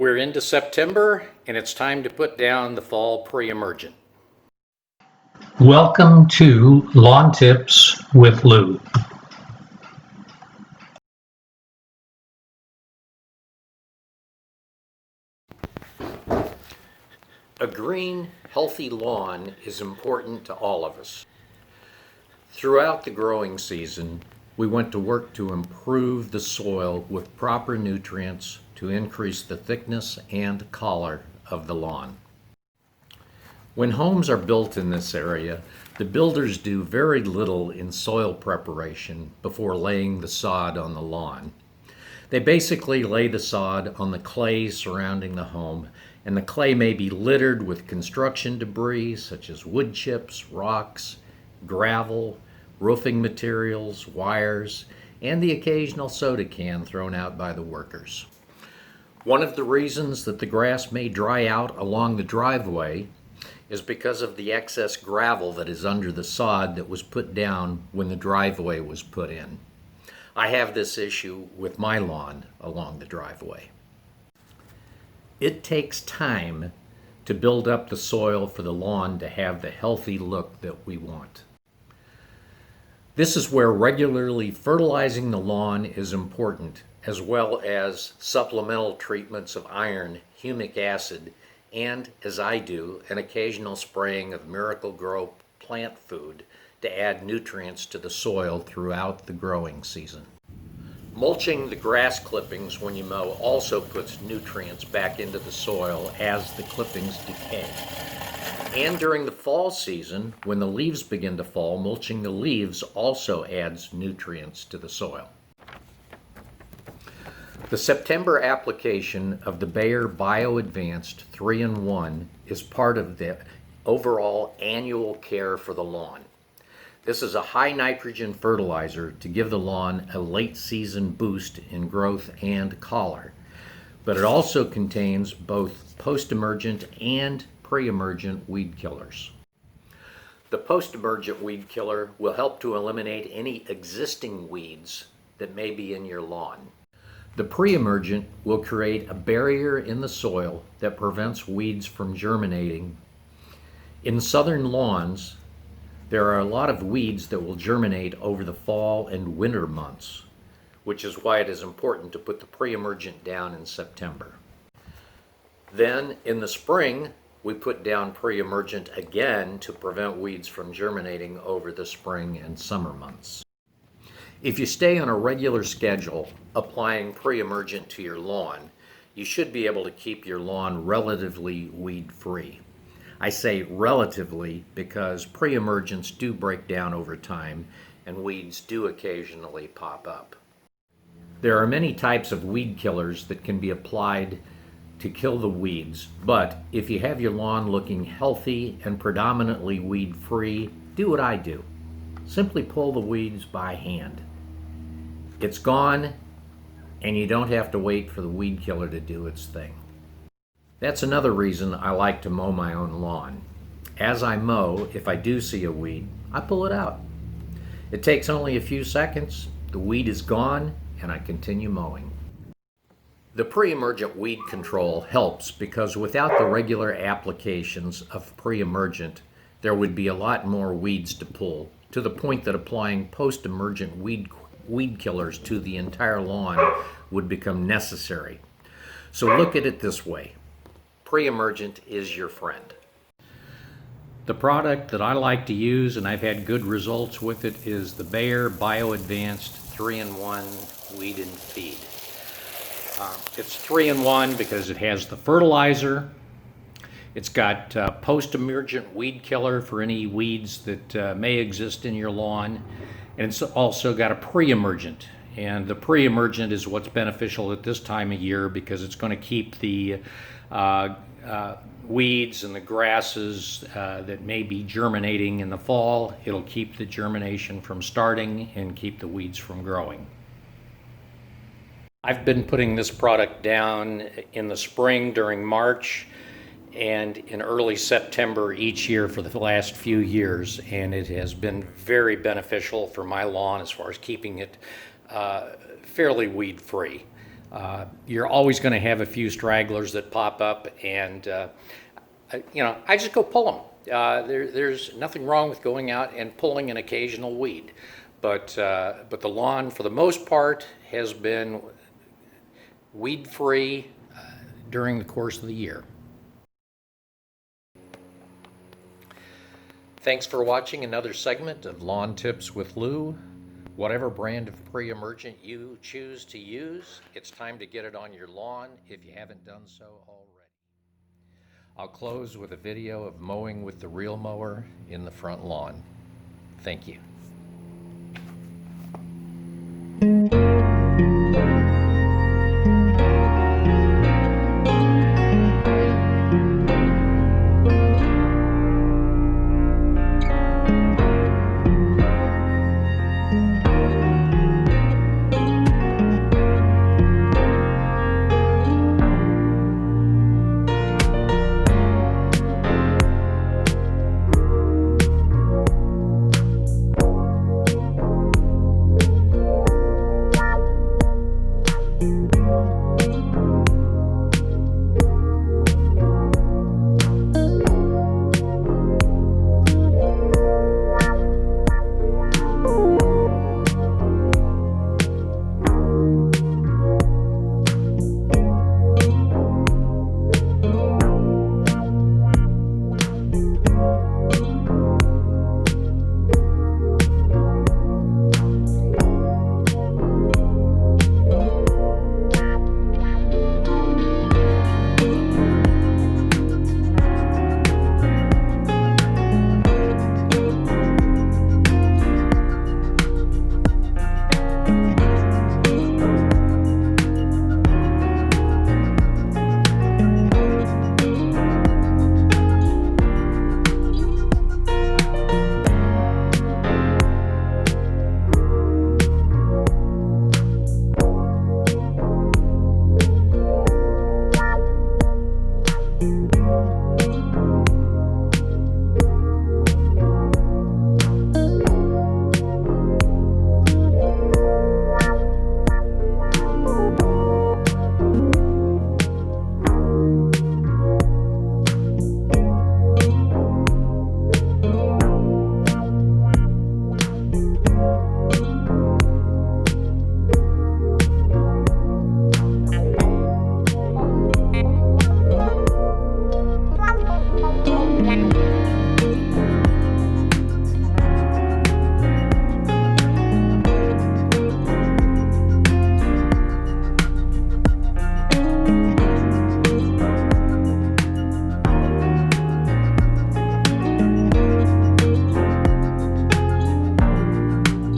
We're into September and it's time to put down the fall pre-emergent. Welcome to Lawn Tips with Lou. A green, healthy lawn is important to all of us. Throughout the growing season, we went to work to improve the soil with proper nutrients to increase the thickness and color of the lawn. When homes are built in this area, the builders do very little in soil preparation before laying the sod on the lawn. They basically lay the sod on the clay surrounding the home, and the clay may be littered with construction debris such as wood chips, rocks, gravel, roofing materials, wires, and the occasional soda can thrown out by the workers. One of the reasons that the grass may dry out along the driveway is because of the excess gravel that is under the sod that was put down when the driveway was put in. I have this issue with my lawn along the driveway. It takes time to build up the soil for the lawn to have the healthy look that we want. This is where regularly fertilizing the lawn is important, as well as supplemental treatments of iron, humic acid, and, as I do, an occasional spraying of Miracle-Gro plant food to add nutrients to the soil throughout the growing season. Mulching the grass clippings when you mow also puts nutrients back into the soil as the clippings decay. And during the fall season, when the leaves begin to fall, mulching the leaves also adds nutrients to the soil. The September application of the Bayer Bio Advanced 3-in-1 is part of the overall annual care for the lawn. This is a high nitrogen fertilizer to give the lawn a late season boost in growth and color, but it also contains both post-emergent and pre-emergent weed killers. The post-emergent weed killer will help to eliminate any existing weeds that may be in your lawn. The pre-emergent will create a barrier in the soil that prevents weeds from germinating. In southern lawns, there are a lot of weeds that will germinate over the fall and winter months, which is why it is important to put the pre-emergent down in September. Then, in the spring, we put down pre-emergent again to prevent weeds from germinating over the spring and summer months. If you stay on a regular schedule applying pre-emergent to your lawn, you should be able to keep your lawn relatively weed-free. I say relatively because pre-emergents do break down over time and weeds do occasionally pop up. There are many types of weed killers that can be applied to kill the weeds, but if you have your lawn looking healthy and predominantly weed-free, do what I do. Simply pull the weeds by hand. It's gone, and you don't have to wait for the weed killer to do its thing. That's another reason I like to mow my own lawn. As I mow, if I do see a weed, I pull it out. It takes only a few seconds, the weed is gone, and I continue mowing. The pre-emergent weed control helps because without the regular applications of pre-emergent, there would be a lot more weeds to pull, to the point that applying post-emergent weed killers to the entire lawn would become necessary. So look at it this way. Pre-emergent is your friend. The product that I like to use, and I've had good results with it, is the Bayer Bio Advanced 3-in-1 Weed and Feed. It's 3-in-1 because it has the fertilizer. It's got post-emergent weed killer for any weeds that may exist in your lawn. And it's also got a pre-emergent. And the pre-emergent is what's beneficial at this time of year because it's going to keep the weeds and the grasses that may be germinating in the fall. It'll keep the germination from starting and keep the weeds from growing. I've been putting this product down in the spring during March and in early September each year for the last few years, and it has been very beneficial for my lawn as far as keeping it fairly weed-free. You're always going to have a few stragglers that pop up, and I just go pull them. There's nothing wrong with going out and pulling an occasional weed, but the lawn, for the most part, has been weed-free during the course of the year. Thanks for watching another segment of Lawn Tips with Lou. Whatever brand of Preemergent you choose to use, it's time to get it on your lawn if you haven't done so already. I'll close with a video of mowing with the reel mower in the front lawn. Thank you.